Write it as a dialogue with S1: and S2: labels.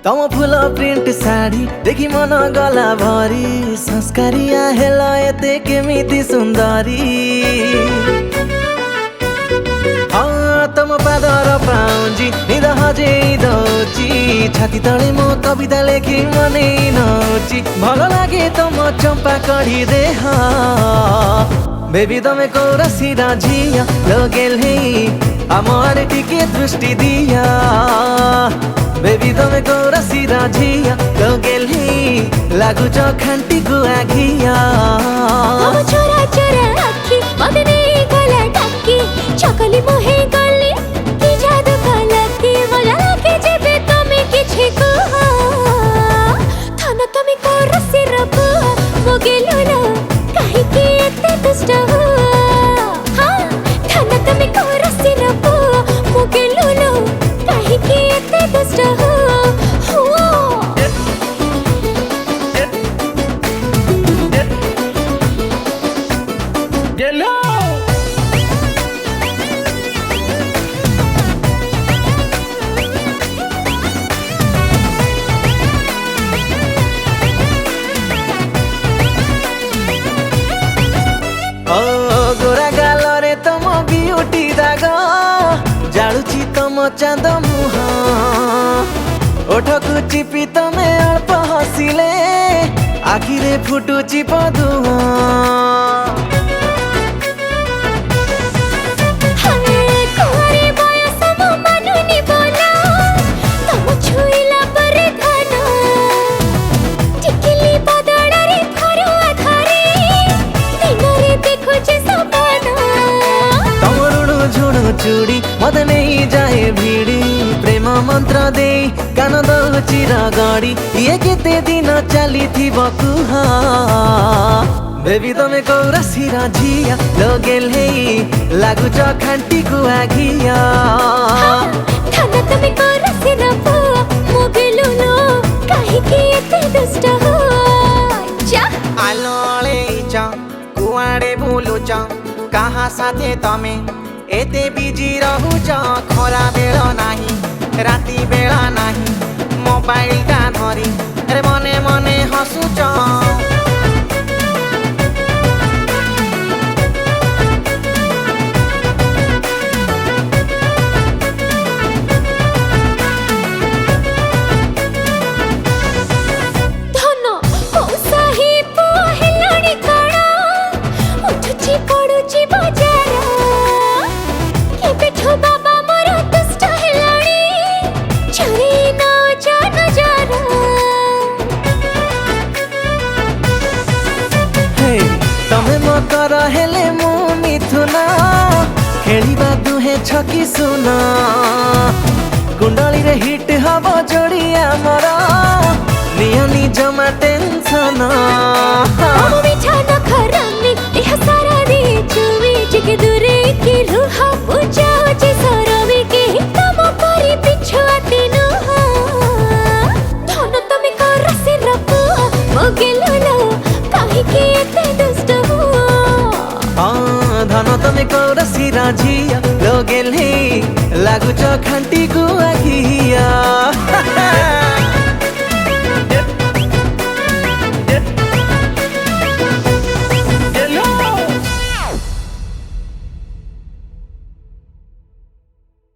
S1: तम full print sari देखि मन गला भरी संस्कारिया हेल एते केमिति सुंदरी तम पादर पाउजी निद हजेई दौची छाती तले मो कविता लेखी मनै नौची भल लागे तम चंपा कढ़ी देह बेबी तमे कौरसीरा झिया लगेल है आमर टिके दृष्टि दिया बेबी तमे कौरसीरा झिया लगेल है लागुच खांटी गुआ घिया
S2: छोरा छोरा आखी मते नहीं गला डाकी चकली मोहे गले की जादू कलकी बोला के जेबे तमे किछि कह थाना तमे करसी रब मोगेलुलो काहे की एते दुष्ट हो हां थाना तमे करसी रब मोगेलुलो काहे की एते दुष्ट हो
S1: गोरा गालरे तम बिउटी दाग जालुची तम चांद मुह ओठकु चिपी तमे अल्प हसिले आखिरे फुटुची पदुह चूड़ी मत नहीं जाए भीड़ी प्रेम मंत्र दे कान दौची रगड़ी ये केते दिन चली थी बकुहा बेबी तमे कौरसीरा झिया लगेल है लागुच खांटी गुआ घिया
S2: थाना तमे कौरसीरा मोगेलुलो काहे की एते दुष्ट हो जा
S1: आलोळे च कुआड़े बुलुच कहा साथे तमे एते बिजी रहुच खरा बेल नाही राति बेला नाही मोबाइल टा धरी रे मने मने हसुच तमे मकर हेले मु मिथुना खेलिबा दुहे छकी सुना कुंडली रे हिट हब जोड़िया मरा नियनी जमा टेंशन
S2: एह सारा दे चुवी जिके दूरे की रुहा पूजा जे सरवे के तम करी पिछुआती नुह धन तमे करसी रब मोगेलुलो काहे की एते दुष्ट हो
S1: धन तमे कौरसीरा झिया लगेल है लागुच खांटी